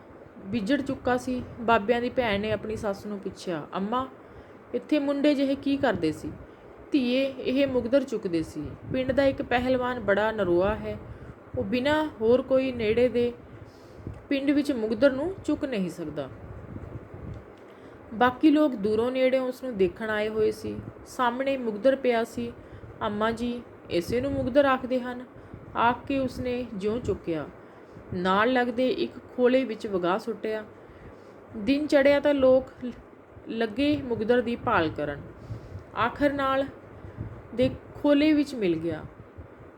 ਵਿਜੜ ਚੁੱਕਾ ਸੀ। ਬਾਬਿਆਂ ਦੀ ਭੈਣ ਨੇ ਆਪਣੀ ਸੱਸ ਨੂੰ ਪੁੱਛਿਆ, ਅੰਮਾ ਇੱਥੇ ਮੁੰਡੇ ਜਿਹੇ ਕੀ ਕਰਦੇ ਸੀ? ਧੀਏ ਇਹ ਮੁਗਦਰ ਚੁੱਕਦੇ ਸੀ। ਪਿੰਡ ਦਾ ਇੱਕ ਪਹਿਲਵਾਨ ਬੜਾ ਨਰੋਆ ਹੈ, ਉਹ ਬਿਨਾਂ ਹੋਰ ਕੋਈ ਨੇੜੇ ਦੇ ਪਿੰਡ ਵਿੱਚ ਮੁਗਦਰ ਨੂੰ ਚੁੱਕ ਨਹੀਂ ਸਕਦਾ। ਬਾਕੀ ਲੋਕ ਦੂਰੋਂ ਨੇੜਿਓਂ ਉਸ ਨੂੰ ਦੇਖਣ ਆਏ ਹੋਏ ਸੀ। ਸਾਹਮਣੇ ਮੁਗਦਰ ਪਿਆ ਸੀ। ਅੰਮਾ ਜੀ ਇਸੇ ਨੂੰ ਮੁਗਦਰ ਆਖਦੇ ਹਨ, ਆਖ ਕੇ ਉਸਨੇ ਜਿਉਂ ਚੁੱਕਿਆ, ਨਾਲ ਲੱਗਦੇ ਇੱਕ ਖੋਲੇ ਵਿੱਚ ਵਗਾਹ ਸੁੱਟਿਆ। ਦਿਨ ਚੜ੍ਹਿਆ ਤਾਂ ਲੋਕ ਲੱਗੇ ਮੁਗਦਰ ਦੀ ਭਾਲ ਕਰਨ। ਆਖਰ ਨਾਲ ਦੇ ਖੋਲੇ ਵਿੱਚ ਮਿਲ ਗਿਆ।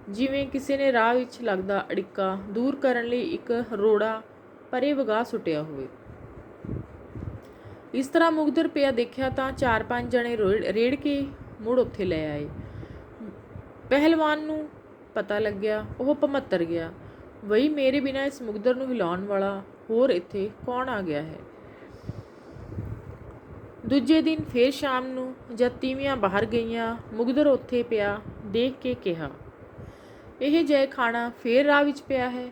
ਜਿਵੇਂ ਕਿਸੇ ਨੇ ਰਾਹ ਵਿੱਚ ਲੱਗਦਾ ਅੜਿੱਕਾ ਦੂਰ ਕਰਨ ਲਈ ਇੱਕ ਰੋੜਾ ਪਰੇ ਵਗਾਹ ਸੁੱਟਿਆ ਹੋਵੇ। ਇਸ ਤਰ੍ਹਾਂ ਮੁਗਦਰ ਪਿਆ ਦੇਖਿਆ ਤਾਂ 4-5 ਜਣੇ ਰੇੜ ਕੇ ਮੁੜ ਉੱਥੇ ਲੈ ਆਏ। ਪਹਿਲਵਾਨ ਨੂੰ ਪਤਾ ਲੱਗਿਆ, ਉਹ ਭਮੱਤਰ ਗਿਆ, ਵਈ ਮੇਰੇ ਬਿਨਾਂ ਇਸ ਮੁਗਦਰ ਨੂੰ ਹਿਲਾਉਣ ਵਾਲਾ ਹੋਰ ਇੱਥੇ ਕੌਣ ਆ ਗਿਆ ਹੈ। ਦੂਜੇ ਦਿਨ ਫੇਰ ਸ਼ਾਮ ਨੂੰ ਜਦ ਤੀਵੀਆਂ ਬਾਹਰ ਗਈਆਂ, ਮੁਗਦਰ ਉੱਥੇ ਪਿਆ ਦੇਖ ਕੇ ਕਿਹਾ, ਇਹ ਜੈ ਖਾਣਾ ਫੇਰ ਰਾਹ ਵਿੱਚ ਪਿਆ ਹੈ।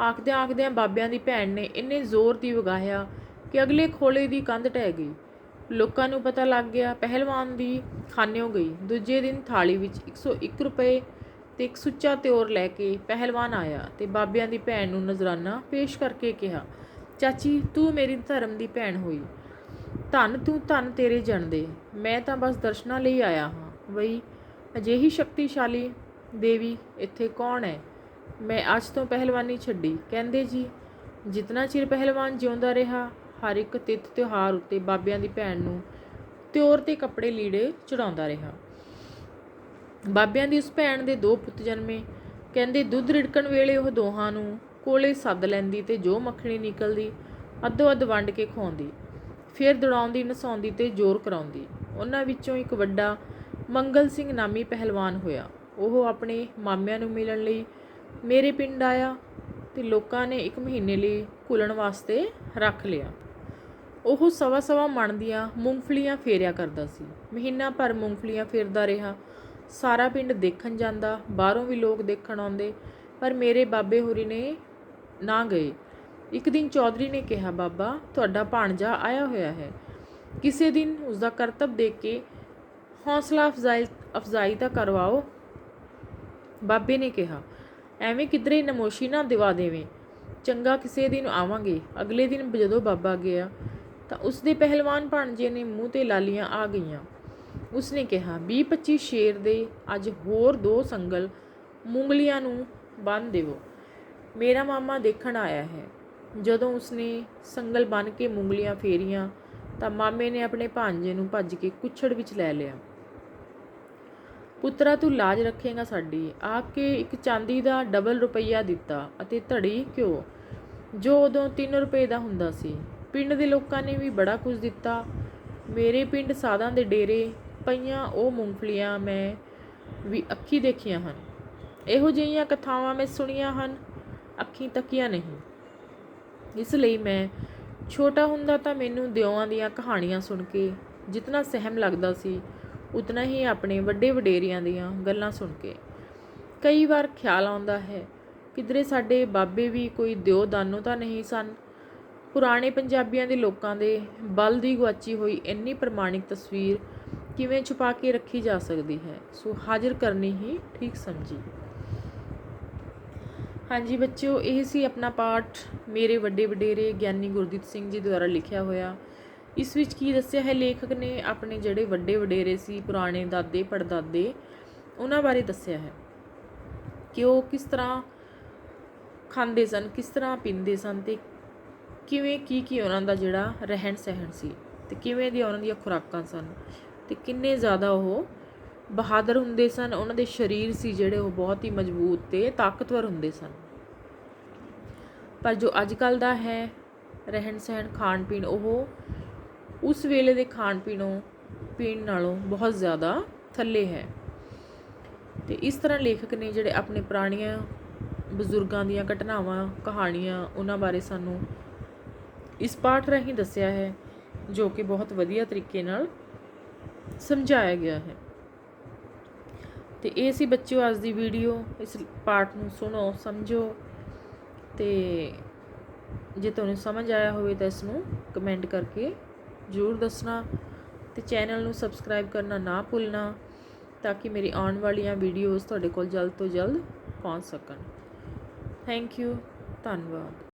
ਆਖਦਿਆਂ ਬਾਬਿਆਂ ਦੀ ਭੈਣ ਨੇ ਇੰਨੇ ਜ਼ੋਰ ਦੀ ਵਗਾਹਿਆ ਕਿ ਅਗਲੇ ਖੋਲੇ ਦੀ ਕੰਧ ਢਹਿ ਗਈ। ਲੋਕਾਂ ਨੂੰ ਪਤਾ ਲੱਗ ਗਿਆ, ਪਹਿਲਵਾਨ ਦੀ ਖਾਨਿਓ ਗਈ। ਦੂਜੇ ਦਿਨ ਥਾਲੀ ਵਿੱਚ 101 ਰੁਪਏ ਤੇ ਇੱਕ ਸੁੱਚਾ ਤਿਉਰ ਲੈ ਕੇ ਪਹਿਲਵਾਨ ਆਇਆ ਤੇ ਬਾਬਿਆਂ ਦੀ ਭੈਣ ਨੂੰ ਨਜ਼ਰਾਨਾ ਪੇਸ਼ ਕਰਕੇ ਕਿਹਾ, ਚਾਚੀ ਤੂੰ ਮੇਰੀ ਧਰਮ ਦੀ ਭੈਣ ਹੋਈ। ਧੰਨ ਤੂੰ ਧੰਨ ਤੇਰੇ ਜਣਦੇ। ਮੈਂ ਤਾਂ ਬਸ ਦਰਸ਼ਨਾਂ ਲਈ ਆਇਆ ਹਾਂ। ਵਈ ਅਜਿਹੀ ਸ਼ਕਤੀਸ਼ਾਲੀ ਦੇਵੀ ਇੱਥੇ ਕੌਣ ਹੈ? ਮੈਂ ਅੱਜ ਤੋਂ ਪਹਿਲਵਾਨੀ ਛੱਡੀ। ਕਹਿੰਦੇ ਜੀ ਜਿਤਨਾ ਚਿਰ ਪਹਿਲਵਾਨ ਜਿਉਂਦਾ ਰਿਹਾ, ਹਰ ਇੱਕ ਤਿੱਥ ਤਿਉਹਾਰ ਉੱਤੇ ਬਾਬਿਆਂ ਦੀ ਭੈਣ ਨੂੰ ਤਿਉਰ ਤੇ ਕੱਪੜੇ ਲੀੜੇ ਚੜਾਉਂਦਾ ਰਿਹਾ। ਬਾਬਿਆਂ ਦੀ ਉਸ ਭੈਣ ਦੇ 2 ਪੁੱਤ ਜਨਮੇ। ਕਹਿੰਦੇ ਦੁੱਧ ਰਿੜਕਣ ਵੇਲੇ ਉਹ ਦੋਹਾਂ ਨੂੰ ਕੋਲੇ ਸੱਦ ਲੈਂਦੀ ਤੇ ਜੋ ਮੱਖਣੀ ਨਿਕਲਦੀ ਅੱਧੋ ਅੱਧ ਵੰਡ ਕੇ ਖਵਾਉਂਦੀ। ਫਿਰ ਦੌੜਾਉਂਦੀ, ਨਸਾਉਂਦੀ ਤੇ ਜ਼ੋਰ ਕਰਾਉਂਦੀ। ਉਹਨਾਂ ਵਿੱਚੋਂ ਇੱਕ ਵੱਡਾ ਮੰਗਲ ਸਿੰਘ ਨਾਮੀ ਪਹਿਲਵਾਨ ਹੋਇਆ। ਉਹ ਆਪਣੇ ਮਾਮਿਆਂ ਨੂੰ ਮਿਲਣ ਲਈ ਮੇਰੇ ਪਿੰਡ ਆਇਆ ਤੇ ਲੋਕਾਂ ਨੇ 1 ਮਹੀਨੇ ਲਈ ਘੁਲਣ ਵਾਸਤੇ ਰੱਖ ਲਿਆ। ਉਹ ਸਵਾ ਮਣ ਦੀਆਂ ਮੂੰਗਫਲੀਆਂ ਫੇਰਿਆ ਕਰਦਾ ਸੀ। ਮਹੀਨਾ ਭਰ ਮੂੰਗਫਲੀਆਂ ਫੇਰਦਾ ਰਿਹਾ। ਸਾਰਾ ਪਿੰਡ ਦੇਖਣ ਜਾਂਦਾ, ਬਾਹਰੋਂ ਵੀ ਲੋਕ ਦੇਖਣ ਆਉਂਦੇ, ਪਰ ਮੇਰੇ ਬਾਬੇ ਹੋਰੀ ਨੇ ਨਾ ਗਏ। ਇੱਕ ਦਿਨ ਚੌਧਰੀ ਨੇ ਕਿਹਾ, ਬਾਬਾ ਤੁਹਾਡਾ ਭਾਣਜਾ ਆਇਆ ਹੋਇਆ ਹੈ, ਕਿਸੇ ਦਿਨ ਉਸਦਾ ਕਰਤੱਵ ਦੇਖ ਕੇ ਹੌਸਲਾ ਅਫਜ਼ਾਈ ਤਾਂ ਕਰਵਾਓ। ਬਾਬੇ ਨੇ ਕਿਹਾ, ਐਵੇਂ ਕਿਧਰੇ ਨਮੋਸ਼ੀ ਨਾ ਦਿਵਾ ਦੇਵੇਂ। ਚੰਗਾ, ਕਿਸੇ ਦਿਨ ਆਵਾਂਗੇ। ਅਗਲੇ ਦਿਨ ਜਦੋਂ ਬਾਬਾ ਗਿਆ ਤਾਂ ਉਸਦੇ ਪਹਿਲਵਾਨ ਭਾਣਜੇ ਨੇ ਮੂੰਹ 'ਤੇ ਲਾਲੀਆਂ ਆ ਗਈਆਂ। ਉਸਨੇ ਕਿਹਾ, 20-25 ਸ਼ੇਰ ਦੇ ਅੱਜ ਹੋਰ 2 ਸੰਗਲ ਮੂੰਗਲੀਆਂ ਨੂੰ ਬੰਨ੍ਹ ਦੇਵੋ, ਮੇਰਾ ਮਾਮਾ ਦੇਖਣ ਆਇਆ ਹੈ। ਜਦੋਂ ਉਸਨੇ ਸੰਗਲ ਬੰਨ੍ਹ ਕੇ ਮੂੰਗਲੀਆਂ ਫੇਰੀਆਂ ਤਾਂ ਮਾਮੇ ਨੇ ਆਪਣੇ ਭਾਣਜੇ ਨੂੰ ਭੱਜ ਕੇ ਕੁੱਛੜ ਵਿੱਚ ਲੈ ਲਿਆ। ਪੁੱਤਰਾ, ਤੂੰ ਲਾਜ ਰੱਖੇਗਾ ਸਾਡੀ, ਆ ਕੇ ਇੱਕ ਚਾਂਦੀ ਦਾ ਡਬਲ ਰੁਪਈਆ ਦਿੱਤਾ ਅਤੇ ਧੜੀ ਘਿਓ, ਜੋ ਉਦੋਂ 3 ਰੁਪਏ ਦਾ ਹੁੰਦਾ ਸੀ। ਪਿੰਡ ਦੇ ਲੋਕਾਂ ਨੇ ਵੀ ਬੜਾ ਕੁਝ ਦਿੱਤਾ। ਮੇਰੇ ਪਿੰਡ ਸਾਧਾਂ ਦੇ ਡੇਰੇ ਪਈਆਂ ਉਹ ਮੂੰਗਫਲੀਆਂ ਮੈਂ ਵੀ ਅੱਖੀਂ ਦੇਖੀਆਂ ਹਨ। ਇਹੋ ਜਿਹੀਆਂ ਕਥਾਵਾਂ ਮੈਂ ਸੁਣੀਆਂ ਹਨ, ਅੱਖੀਂ ਤੱਕੀਆਂ ਨਹੀਂ। ਇਸ ਲਈ ਮੈਂ ਛੋਟਾ ਹੁੰਦਾ ਤਾਂ ਮੈਨੂੰ ਦਿਓਆਂ ਦੀਆਂ ਕਹਾਣੀਆਂ ਸੁਣ ਕੇ ਜਿਤਨਾ ਸਹਿਮ ਲੱਗਦਾ ਸੀ, ਉਤਨਾ ਹੀ ਆਪਣੇ ਵੱਡੇ ਵਡੇਰਿਆਂ ਦੀਆਂ ਗੱਲਾਂ ਸੁਣ ਕੇ। ਕਈ ਵਾਰ ਖਿਆਲ ਆਉਂਦਾ ਹੈ, ਕਿਧਰੇ ਸਾਡੇ ਬਾਬੇ ਵੀ ਕੋਈ ਦਿਓ ਦਾਨੋ ਤਾਂ ਨਹੀਂ ਸਨ। ਪੁਰਾਣੇ ਪੰਜਾਬੀਆਂ ਦੇ ਲੋਕਾਂ ਦੇ ਬਲ ਦੀ ਗੁਆਚੀ ਹੋਈ ਇੰਨੀ ਪ੍ਰਮਾਣਿਕ ਤਸਵੀਰ ਕਿਵੇਂ ਛੁਪਾ ਕੇ ਰੱਖੀ ਜਾ ਸਕਦੀ ਹੈ, ਸੋ ਹਾਜ਼ਰ ਕਰਨੀ ਹੀ ਠੀਕ ਸਮਝੀ। ਹਾਂਜੀ ਬੱਚਿਓ, ਇਹ ਸੀ ਆਪਣਾ ਪਾਠ ਮੇਰੇ ਵੱਡੇ ਵਡੇਰੇ ਗਿਆਨੀ ਗੁਰਦੀਪ ਸਿੰਘ ਜੀ ਦੁਆਰਾ ਲਿਖਿਆ ਹੋਇਆ। ਇਸ ਵਿੱਚ ਕੀ ਦੱਸਿਆ ਹੈ, ਲੇਖਕ ਨੇ ਆਪਣੇ ਜਿਹੜੇ ਵੱਡੇ ਵਡੇਰੇ ਸੀ, ਪੁਰਾਣੇ ਦਾਦੇ ਪੜਦਾਦੇ, ਉਹਨਾਂ ਬਾਰੇ ਦੱਸਿਆ ਹੈ ਕਿ ਉਹ ਕਿਸ ਤਰ੍ਹਾਂ ਖਾਂਦੇ ਸਨ, ਕਿਸ ਤਰ੍ਹਾਂ ਪੀਂਦੇ ਸਨ, ਅਤੇ ਕਿਵੇਂ ਕੀ ਉਹਨਾਂ ਦਾ ਜਿਹੜਾ ਰਹਿਣ ਸਹਿਣ ਸੀ, ਅਤੇ ਕਿਵੇਂ ਦੀਆਂ ਉਹਨਾਂ ਦੀਆਂ ਖੁਰਾਕਾਂ ਸਨ, ਅਤੇ ਕਿੰਨੇ ਜ਼ਿਆਦਾ ਉਹ ਬਹਾਦਰ ਹੁੰਦੇ ਸਨ। ਉਹਨਾਂ ਦੇ ਸਰੀਰ ਸੀ ਜਿਹੜੇ ਉਹ ਬਹੁਤ ਹੀ ਮਜ਼ਬੂਤ ਅਤੇ ਤਾਕਤਵਰ ਹੁੰਦੇ ਸਨ। ਪਰ ਜੋ ਅੱਜ ਕੱਲ੍ਹ ਦਾ ਹੈ ਰਹਿਣ ਸਹਿਣ, ਖਾਣ ਪੀਣ, ਉਹ ਉਸ ਵੇਲੇ ਦੇ ਖਾਣ ਪੀਣ ਨਾਲੋਂ ਬਹੁਤ ਜ਼ਿਆਦਾ ਥੱਲੇ ਹੈ। ਅਤੇ ਇਸ ਤਰ੍ਹਾਂ ਲੇਖਕ ਨੇ ਜਿਹੜੇ ਆਪਣੇ ਪੁਰਾਣੀਆਂ ਬਜ਼ੁਰਗਾਂ ਦੀਆਂ ਘਟਨਾਵਾਂ, ਕਹਾਣੀਆਂ, ਉਹਨਾਂ ਬਾਰੇ ਸਾਨੂੰ ਇਸ ਪਾਠ ਰਾਹੀਂ ਦੱਸਿਆ ਹੈ, ਜੋ ਕਿ ਬਹੁਤ ਵਧੀਆ ਤਰੀਕੇ ਨਾਲ ਸਮਝਾਇਆ ਗਿਆ ਹੈ। ਅਤੇ ਇਹ ਸੀ ਬੱਚਿਓ ਅੱਜ ਦੀ ਵੀਡੀਓ। ਇਸ ਪਾਠ ਨੂੰ ਸੁਣੋ, ਸਮਝੋ, ਅਤੇ ਜੇ ਤੁਹਾਨੂੰ ਸਮਝ ਆਇਆ ਹੋਵੇ ਤਾਂ ਇਸ ਨੂੰ ਕਮੈਂਟ ਕਰਕੇ ਜ਼ਰੂਰ ਦੱਸਣਾ, ਅਤੇ ਚੈਨਲ ਨੂੰ ਸਬਸਕ੍ਰਾਈਬ ਕਰਨਾ ਨਾ ਭੁੱਲਣਾ, ਤਾਂ ਕਿ ਮੇਰੀ ਆਉਣ ਵਾਲੀਆਂ ਵੀਡੀਓਜ਼ ਤੁਹਾਡੇ ਕੋਲ ਜਲਦ ਤੋਂ ਜਲਦ ਪਹੁੰਚ ਸਕਣ। ਥੈਂਕ ਯੂ, ਧੰਨਵਾਦ।